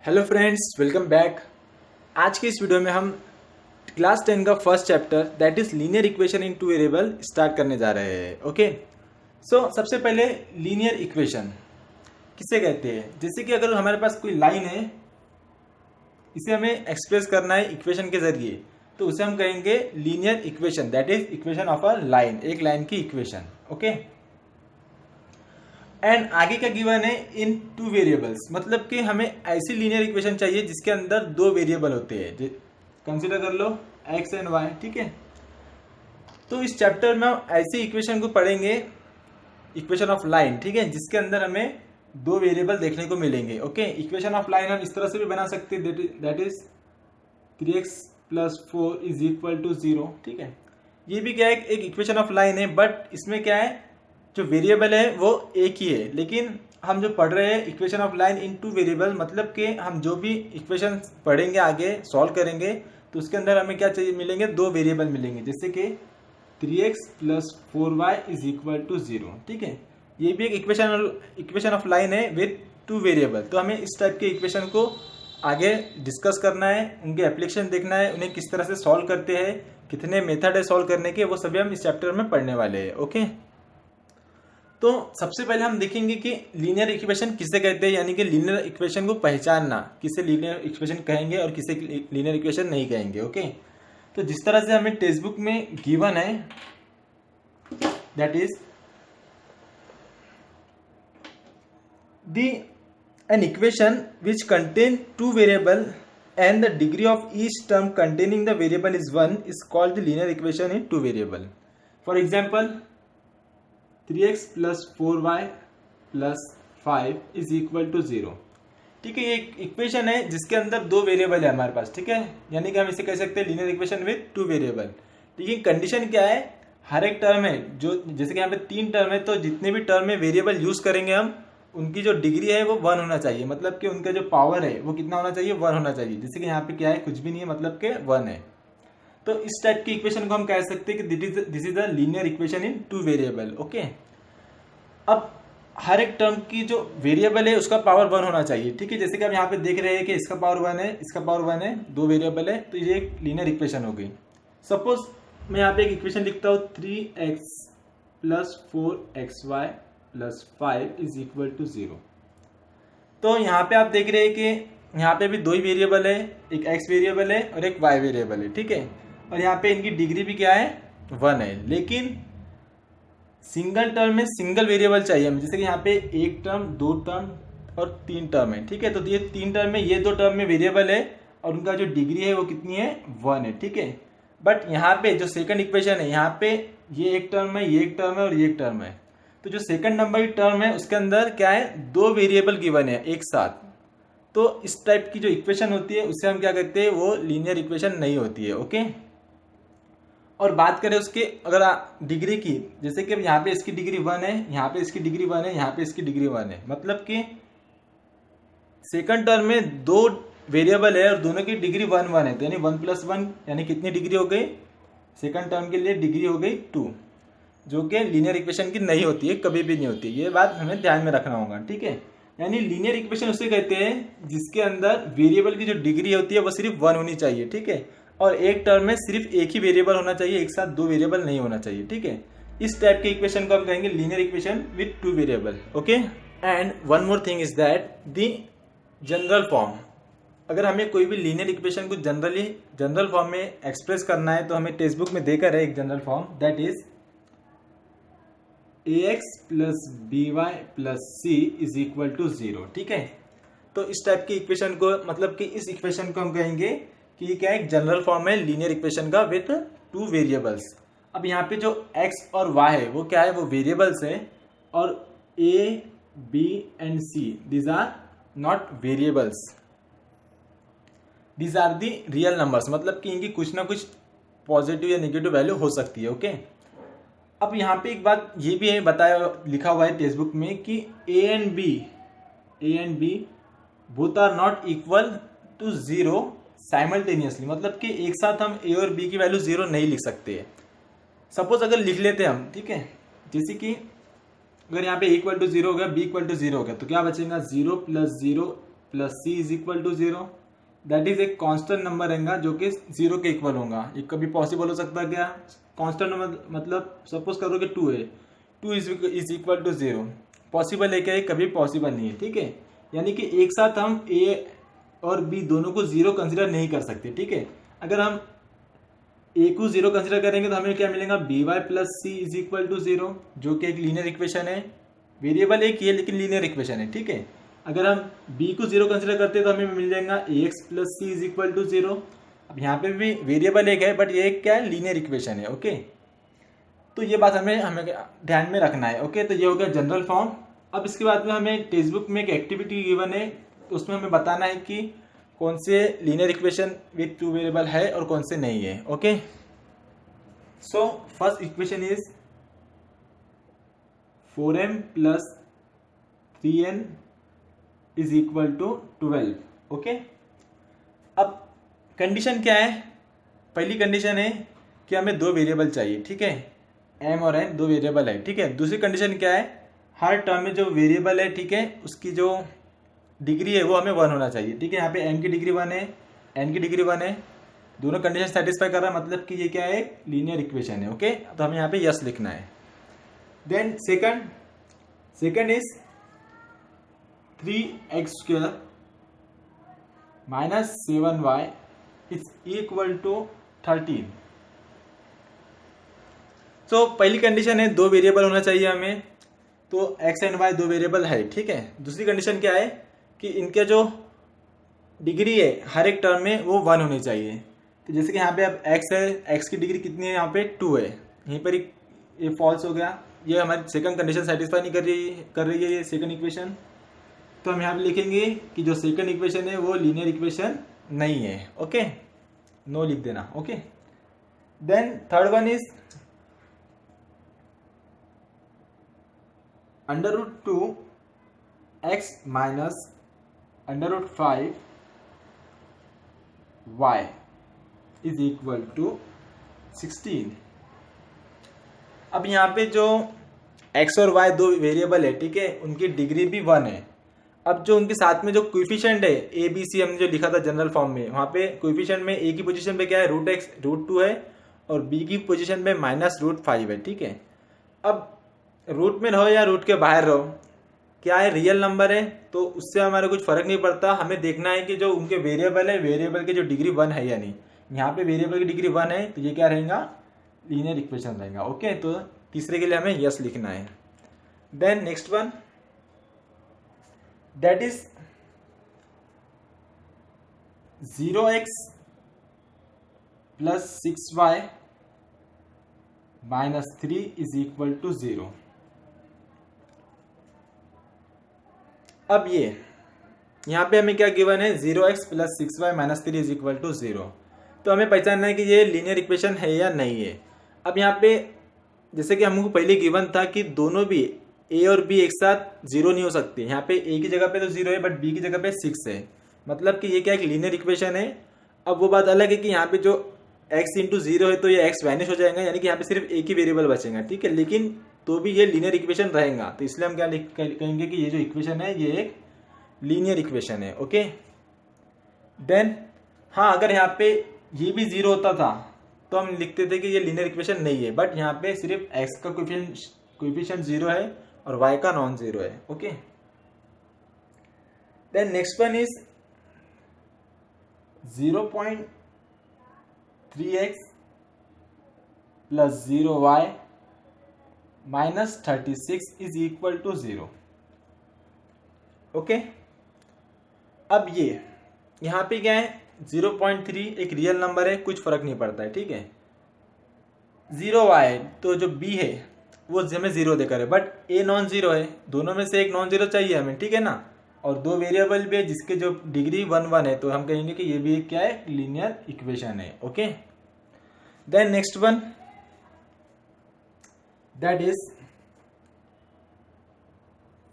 Hello friends, welcome back. आज के इस वीडियो में हम क्लास 10 का first chapter that is linear equation in two variable start करने जा रहे हैं। ओके, सबसे पहले लीनियर इक्वेशन किसे कहते हैं। जैसे कि अगर हमारे पास कोई लाइन है, इसे हमें एक्सप्रेस करना है इक्वेशन के जरिए, तो उसे हम कहेंगे linear equation, that is equation of a line, एक लाइन की इक्वेशन। ओके, एंड आगे का गिवन है इन टू वेरिएबल्स, मतलब कि हमें ऐसी लीनियर इक्वेशन चाहिए जिसके अंदर दो वेरिएबल होते हैं। कंसीडर कर लो एक्स एंड वाई, ठीक है। तो इस चैप्टर में हम ऐसी इक्वेशन को पढ़ेंगे, इक्वेशन ऑफ लाइन, ठीक है, जिसके अंदर हमें दो वेरिएबल देखने को मिलेंगे। ओके, इक्वेशन ऑफ लाइन हम इस तरह से भी बना सकते हैं, दैट इज 3x + 4 = 0, ठीक है। ये भी क्या है, एक इक्वेशन ऑफ लाइन है, बट इसमें क्या है, जो वेरिएबल है वो एक ही है, लेकिन हम जो पढ़ रहे हैं equation of line in two variable, मतलब कि हम जो भी इक्वेशन पढ़ेंगे आगे सॉल्व करेंगे तो उसके अंदर हमें क्या चाहिए, मिलेंगे दो वेरिएबल मिलेंगे, जैसे कि 3x + 4y = 0, ठीक है। ये भी एक इक्वेशन ऑफ लाइन है विथ टू वेरिएबल। तो हमें इस टाइप के इक्वेशन को आगे डिस्कस करना है, उनके एप्लीकेशन देखना है, उन्हें किस तरह से सॉल्व करते हैं, कितने मेथड है सॉल्व करने के, वो सभी हम इस चैप्टर में पढ़ने वाले हैं। ओके, तो सबसे पहले हम देखेंगे कि लीनियर इक्वेशन किसे कहते हैं, यानी कि लीनियर इक्वेशन को पहचानना, किसे लीनियर इक्वेशन कहेंगे और किसे लीनियर इक्वेशन नहीं कहेंगे। ओके, तो जिस तरह से हमें टेक्स्ट बुक में गिवन है, that is an equation which contain two variable and the degree of each term containing the variable is 1 is called the linear equation in two variable. For example, 3x + 4y + 5 = 0, ठीक है। ये एक equation है जिसके अंदर दो variable है हमारे पास, ठीक है, यानी कि हम इसे कह सकते हैं linear equation with two variable. लेकिन कंडीशन क्या है, हर एक टर्म है, जो जैसे कि यहाँ पे 3 टर्म है, तो जितने भी टर्म में वेरिएबल यूज करेंगे हम, उनकी जो डिग्री है वो 1 होना चाहिए, मतलब कि उनका जो पावर है वो कितना होना चाहिए, 1 होना चाहिए। जैसे कि यहाँ पे क्या है, कुछ भी नहीं है, मतलब कि 1 है। तो इस टाइप की इक्वेशन को हम कह सकते हैं कि this is the linear equation in two variable. Okay, अब हर एक टर्म की जो वेरिएबल है उसका पावर 1 होना चाहिए, ठीक है। जैसे कि आप यहाँ पे देख रहे हैं कि इसका पावर 1 है, इसका पावर 1 है, दो वेरिएबल है, तो ये एक लीनियर इक्वेशन हो गई। सपोज मैं यहाँ पे एक इक्वेशन लिखता हूँ, 3x + 4xy + 5 = 0। तो यहाँ पे आप देख रहे हैं कि यहाँ पे भी दो ही वेरिएबल है, एक x वेरिएबल है और एक y वेरिएबल है, ठीक है। और यहाँ पे इनकी डिग्री भी क्या है, 1 है। लेकिन सिंगल टर्म में सिंगल वेरिएबल चाहिए हमें, जैसे कि यहाँ पे एक टर्म, दो टर्म और 3 टर्म है, ठीक है। तो ये 3 टर्म में, ये 2 टर्म में वेरिएबल है और उनका जो डिग्री है वो कितनी है, 1 है, ठीक है। बट यहाँ पे जो सेकंड इक्वेशन है, यहाँ पे ये एक टर्म है, ये एक टर्म है और ये एक टर्म है। तो जो सेकंड नंबर की टर्म है उसके अंदर क्या है, दो वेरिएबल गिवन है एक साथ। तो इस टाइप की जो इक्वेशन होती है उसे हम क्या कहते हैं, वो लीनियर इक्वेशन नहीं होती है। ओके, और बात करें उसके अगर डिग्री की, जैसे कि यहाँ पे इसकी डिग्री 1 है, यहाँ पे इसकी डिग्री 1 है, यहाँ पे इसकी डिग्री 1 है, मतलब कि सेकंड टर्म में दो वेरिएबल है और दोनों की डिग्री 1 1 है, तो यानी 1 + 1 यानी कितनी डिग्री हो गई, सेकंड टर्म के लिए डिग्री हो गई 2, जो कि लीनियर इक्वेशन की नहीं होती है, कभी भी नहीं होती। ये बात हमें ध्यान में रखना होगा, ठीक है। यानी लीनियर इक्वेशन उसे कहते हैं जिसके अंदर वेरिएबल की जो डिग्री होती है वो सिर्फ 1 होनी चाहिए, ठीक है, और एक टर्म में सिर्फ एक ही वेरिएबल होना चाहिए, एक साथ दो वेरिएबल नहीं होना चाहिए, ठीक है। इस टाइप के इक्वेशन को हम कहेंगे linear equation with two variable. Okay, and one more thing is that the general form, अगर हमें कोई भी लीनियर इक्वेशन को जनरल फॉर्म में एक्सप्रेस करना है तो हमें टेक्स्ट बुक में देकर है एक general form, that is ax + by + c = 0, ठीक है। तो इस टाइप की इक्वेशन को, मतलब कि इस इक्वेशन को हम कहेंगे कि क्या एक जनरल फॉर्म है लीनियर इक्वेशन का विथ टू वेरिएबल्स। अब यहाँ पे जो x और y है वो क्या है, वो वेरिएबल्स है, और a, b and c these are not variables, these are the real numbers, मतलब कि इनकी कुछ ना कुछ पॉजिटिव या नेगेटिव वैल्यू हो सकती है। ओके, अब यहाँ पे एक बात ये भी है, बताया लिखा हुआ है टेक्स्ट बुक में कि a and b both are not equal to 0 simultaneously, मतलब कि एक साथ हम a और b की वैल्यू 0 नहीं लिख सकते। सपोज अगर लिख लेते हम, ठीक है, जैसे कि अगर यहाँ पे a = 0 हो गया, b = 0 हो गया, तो क्या बचेगा, 0 + 0 plus c is equal to 0, that is एक कांस्टेंट नंबर रहेगा जो कि 0 के इक्वल होगा। ये कभी पॉसिबल हो सकता है क्या? कांस्टेंट नंबर मतलब सपोज करो कि 2 है, 2 इज इक्वल टू 0, पॉसिबल है क्या? ये कभी पॉसिबल नहीं है, ठीक है। यानी कि एक साथ हम ए और बी दोनों को 0 कंसिडर नहीं कर सकते, ठीक है। अगर हम ए को 0 कंसिडर करेंगे तो हमें क्या मिलेगा? B y plus c is equal to 0, जो कि एक लीनियर इक्वेशन है। वेरिएबल एक ही है लेकिन लीनियर इक्वेशन है, ठीक है। अगर हम b को 0 कंसिडर करते हैं तो हमें मिल जाएगा ax plus c is equal to 0। अब यहाँ पे भी वेरिएबल एक है बट ये क्या है? लीनियर इक्वेशन है, ओके। तो ये बात हमें ध्यान में रखना है, ओके। तो ये हो गया जनरल फॉर्म। अब इसके बाद में हमें टेक्स्ट बुक में एक एक्टिविटी गिवन है, तो उसमें हमें बताना है कि कौन से linear equation with two variable है और कौन से नहीं है, okay. So first equation is 4m plus 3n is equal to 12, okay. अब कंडीशन क्या है? पहली कंडीशन है कि हमें दो वेरिएबल चाहिए, ठीक है। m और n दो वेरिएबल है, ठीक है। दूसरी कंडीशन क्या है? हर टर्म में जो वेरिएबल है, ठीक है, उसकी जो डिग्री है वो हमें 1 होना चाहिए, ठीक है। यहाँ पे m की डिग्री 1 है, n की डिग्री 1 है, दोनों कंडीशन सेटिस्फाई कर रहा है, मतलब कि ये क्या है? लीनियर इक्वेशन है, ओके। तो हमें यहाँ पे यस लिखना है। Then second is 3x square minus 7y is equal to 13। तो पहली कंडीशन है दो वेरिएबल होना चाहिए हमें, तो x एंड y दो वेरिएबल है, ठीक है। दूसरी कंडीशन क्या है कि इनके जो डिग्री है हर एक टर्म में वो 1 होनी चाहिए। तो जैसे कि यहाँ पे अब x है, x की डिग्री कितनी है? यहाँ पे 2 है, यहीं पर ये फॉल्स हो गया, ये हमारी सेकंड कंडीशन सेटिस्फाई नहीं कर रही है ये सेकंड इक्वेशन। तो हम यहाँ पे लिखेंगे कि जो सेकंड इक्वेशन है वो लीनियर इक्वेशन नहीं है, ओके, नो लिख देना, okay. Then third one is √2x minus √5y is equal to 16। अब यहाँ पे जो x और y दो वेरिएबल है, ठीक है, उनकी डिग्री भी 1 है। अब जो उनके साथ में जो कोएफिशिएंट है ए बी सी, हमने जो लिखा था जनरल फॉर्म में, वहाँ पे कोएफिशिएंट में ए की पोजीशन पे क्या है? √2 है और बी की पोजीशन पे -√5 है, ठीक है। अब रूट में रहो या रूट के बाहर रहो, क्या है? रियल नंबर है, तो उससे हमारा कुछ फर्क नहीं पड़ता। हमें देखना है कि जो उनके वेरिएबल है, वेरिएबल की जो डिग्री 1 है या नहीं। यहाँ पे वेरिएबल की डिग्री 1 है तो ये क्या रहेगा? लीनियर इक्वेशन रहेगा, ओके। तो तीसरे के लिए हमें यस लिखना है। Then next one, that is 0x plus 6y minus 3 is equal to 0। अब ये यहाँ पे हमें क्या गिवन है? 0x plus 6y minus 3 is equal to 0। तो हमें पहचानना है कि ये लीनियर इक्वेशन है या नहीं है। अब यहाँ पे जैसे कि हमको पहले गिवन था कि दोनों भी a और b एक साथ 0 नहीं हो सकते। यहाँ पे a की जगह पे तो 0 है बट b की जगह पे 6 है, मतलब कि ये क्या एक लीनियर इक्वेशन है। अब वो बात अलग है कि यहाँ पे जो x इंटू 0 है तो ये x वैनिश हो जाएगा, यानी कि यहाँ पे सिर्फ एक ही वेरिएबल बचेगा, ठीक है। लेकिन तो भी ये लीनियर इक्वेशन रहेगा, तो इसलिए हम क्या कहेंगे कि ये जो इक्वेशन है ये एक लीनियर इक्वेशन है, ओके। देन हाँ, अगर यहाँ पे ये भी 0 होता था तो हम लिखते थे कि ये लीनियर इक्वेशन नहीं है, बट यहाँ पे सिर्फ x का कोएफिशिएंट 0 है और y का नॉन 0 है, okay. Then next one is 0.3x plus 0y minus 36 is equal to 0, okay. अब ये यहाँ पे क्या है? 0.3 एक रियल नंबर है, कुछ फर्क नहीं पड़ता है, ठीक है। 0y तो जो b है वो हमें 0 देकर है, बट a नॉन 0 है, दोनों में से एक नॉन 0 चाहिए हमें, ठीक है ना। और दो वेरिएबल भी है जिसके जो डिग्री 1 है, तो हम कहेंगे कि ये भी क्या है? लीनियर इक्वेशन है, okay. Then next one, that is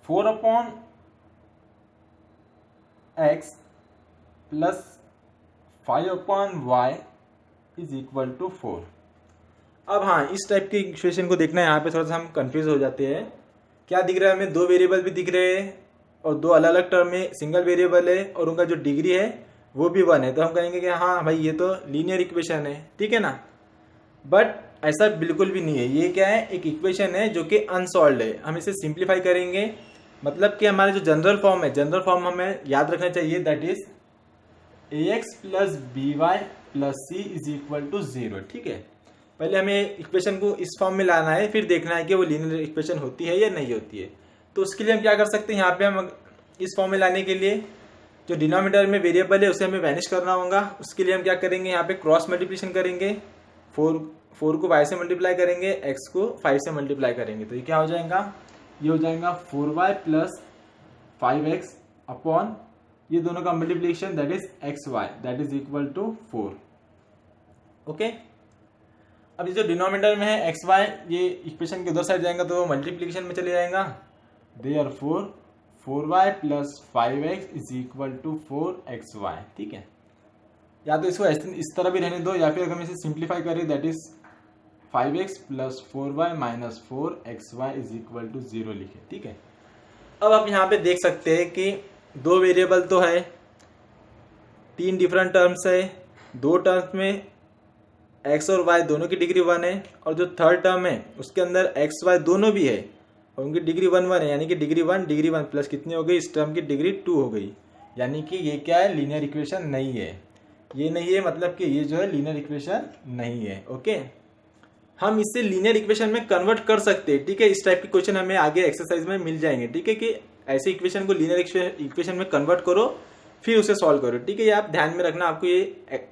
4/x plus 5/y is equal to 4। अब हाँ, इस टाइप की इक्वेशन को देखना है, यहाँ पे थोड़ा सा हम कंफ्यूज हो जाते हैं। क्या दिख रहा है हमें? दो वेरिएबल भी दिख रहे हैं और दो अलग अलग टर्म में सिंगल वेरिएबल है और उनका जो डिग्री है वो भी 1 है, तो हम कहेंगे कि हाँ भाई ये तो लीनियर इक्वेशन है, ठीक है ना। बट ऐसा बिल्कुल भी नहीं है, ये क्या है, एक इक्वेशन है जो कि अनसॉल्व्ड है। हम इसे सिंप्लीफाई करेंगे, मतलब कि हमारे जो जनरल फॉर्म है, जनरल फॉर्म हमें याद रखना चाहिए, that is ax plus b y plus c is equal to 0, ठीक है। पहले हमें इक्वेशन को इस फॉर्म में लाना है, फिर देखना है कि वो लीनियर इक्वेशन होती है या नहीं होती है। तो उसके लिए हम क्या कर सकते हैं, यहाँ पे हम इस फॉर्म में लाने के लिए जो डिनोमिनेटर में वेरिएबल है उसे हमें वैनिश करना होगा। उसके लिए हम क्या करेंगे, यहाँ पे क्रॉस मल्टीप्लिकेशन करेंगे, 4 को y से मल्टीप्लाई करेंगे, x को 5 से मल्टीप्लाई करेंगे, तो ये क्या हो जाएगा, ये हो जाएगा 4y प्लस 5x अपॉन ये दोनों का multiplication that is xy that is equal to 4। Okay, अब ये जो डिनोमिनेटर में है xy, ये इक्वेशन के उधर साइड जाएगा तो मल्टीप्लिकेशन में चले जाएगा, therefore 4y plus 5x is equal to 4xy, ठीक है। या तो इसको इस तरह भी रहने दो, या फिर अगर हम इसे सिंप्लीफाई करें that is 5x plus 4y minus 4xy is equal to 0 लिखे, ठीक है। अब आप यहाँ पे देख सकते हैं कि दो वेरिएबल तो है, 3 डिफरेंट टर्म्स है, 2 टर्म्स में x और y दोनों की डिग्री 1 है, और जो थर्ड टर्म है उसके अंदर x y दोनों भी है और उनकी डिग्री 1 1 है, यानी कि डिग्री 1 प्लस कितनी हो गई, इस टर्म की डिग्री 2 हो गई, यानी कि ये क्या है, लीनियर इक्वेशन नहीं है। ये नहीं है मतलब कि ये जो है लीनियर इक्वेशन नहीं है। ओके, हम इसे लीनियर इक्वेशन में कन्वर्ट कर सकते हैं, ठीक है। इस टाइप के क्वेश्चन हमें आगे एक्सरसाइज में मिल जाएंगे, ठीक है, कि ऐसे इक्वेशन को लीनियर इक्वेशन में कन्वर्ट करो फिर उसे सॉल्व करो, ठीक है। ये आप ध्यान में रखना, आपको ये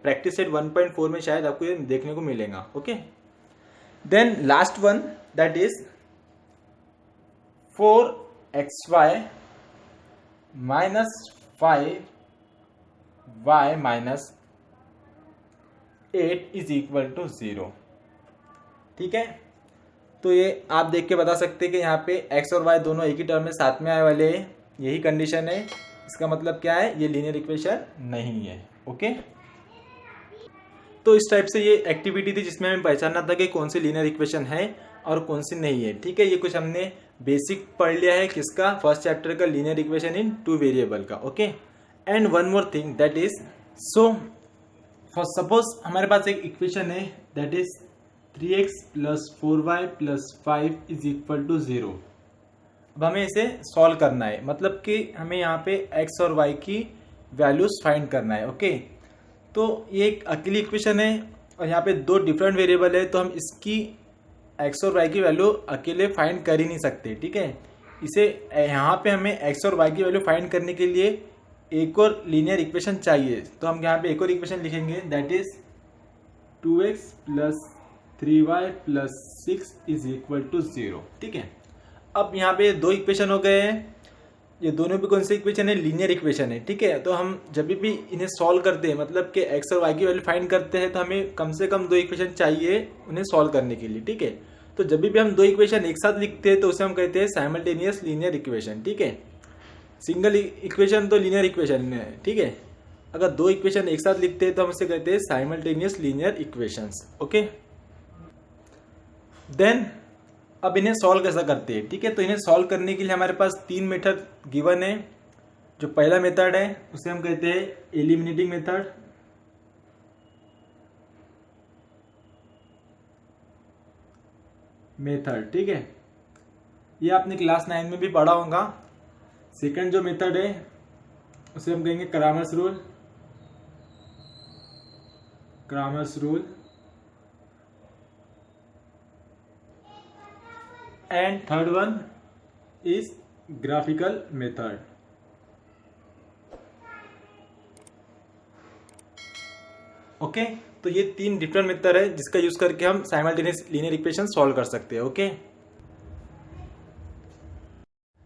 प्रैक्टिस सेट 1.4 में शायद आपको ये देखने को मिलेगा। Okay, then last one that is 4xy minus 5y minus 8 is equal to 0, ठीक है। तो ये आप देख के बता सकते हैं कि यहाँ पे x और y दोनों एक ही टर्म में साथ में आए वाले हैं, यही कंडीशन है। इसका मतलब क्या है, ये लीनियर इक्वेशन नहीं है। ओके, तो इस टाइप से ये एक्टिविटी थी जिसमें हमें पहचानना था कि कौन सी लीनियर इक्वेशन है और कौन सी नहीं है, ठीक है। ये कुछ हमने बेसिक पढ़ लिया है, किसका, फर्स्ट चैप्टर का, लीनियर इक्वेशन इन 2 वेरिएबल का। Okay, and one more thing that is, so for suppose हमारे पास एक इक्वेशन है that is 3x plus 4y plus 5 is equal to 0। अब हमें इसे सॉल्व करना है, मतलब कि हमें यहाँ पे x और y की वैल्यूज फाइंड करना है। ओके, तो ये एक अकेली इक्वेशन है और यहाँ पे 2 डिफरेंट वेरिएबल है, तो हम इसकी x और y की वैल्यू अकेले फाइंड कर ही नहीं सकते, ठीक है। इसे यहाँ पे हमें x और y की वैल्यू फाइंड करने के लिए एक और लीनियर इक्वेशन चाहिए, तो हम यहाँ पे एक और इक्वेशन लिखेंगे that is 2x plus 3y plus 6 is equal to 0, ठीक है। अब यहाँ पे 2 इक्वेशन हो गए हैं, ये दोनों भी कौन सी इक्वेशन है, लीनियर इक्वेशन है, ठीक है। तो हम जब भी इन्हें सॉल्व करते हैं, मतलब कि x और y की वैल्यू फाइंड करते हैं, तो हमें कम से कम 2 इक्वेशन चाहिए उन्हें सॉल्व करने के लिए, ठीक है। तो जब भी हम 2 इक्वेशन एक साथ लिखते हैं तो उसे हम कहते हैं साइमल्टेनियस लीनियर इक्वेशन, ठीक है। सिंगल इक्वेशन तो लीनियर इक्वेशन है, ठीक है। अगर 2 इक्वेशन एक साथ लिखते हैं तो हम इसे कहते हैं simultaneous linear equations. Okay, then अब इन्हें सॉल्व कैसा करते हैं, ठीक है। तो इन्हें सॉल्व करने के लिए हमारे पास 3 मेथड गिवन है। जो पहला मेथड है उसे हम कहते हैं एलिमिनेटिंग मेथड, ठीक है। ये आपने क्लास 9 में भी पढ़ा होगा। सेकंड जो मेथड है उसे हम कहेंगे Kramers rule, and third one is graphical method. Okay, तो ये 3 डिफरेंट मेथड है जिसका यूज करके हम साइमल्टेनियस लीनियर इक्वेशन सॉल्व कर सकते हैं। ओके,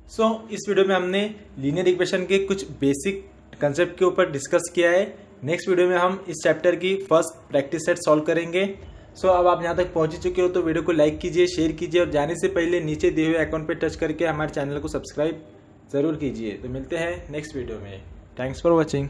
सो इस वीडियो में हमने लीनियर इक्वेशन के कुछ बेसिक कंसेप्ट के ऊपर डिस्कस किया है। नेक्स्ट वीडियो में हम इस चैप्टर की फर्स्ट प्रैक्टिस सेट सॉल्व करेंगे। सो अब आप यहाँ तक पहुँच चुके हो तो वीडियो को लाइक कीजिए, शेयर कीजिए और जाने से पहले नीचे दिए हुए अकाउंट पे टच करके हमारे चैनल को सब्सक्राइब ज़रूर कीजिए। तो मिलते हैं नेक्स्ट वीडियो में। Thanks for watching.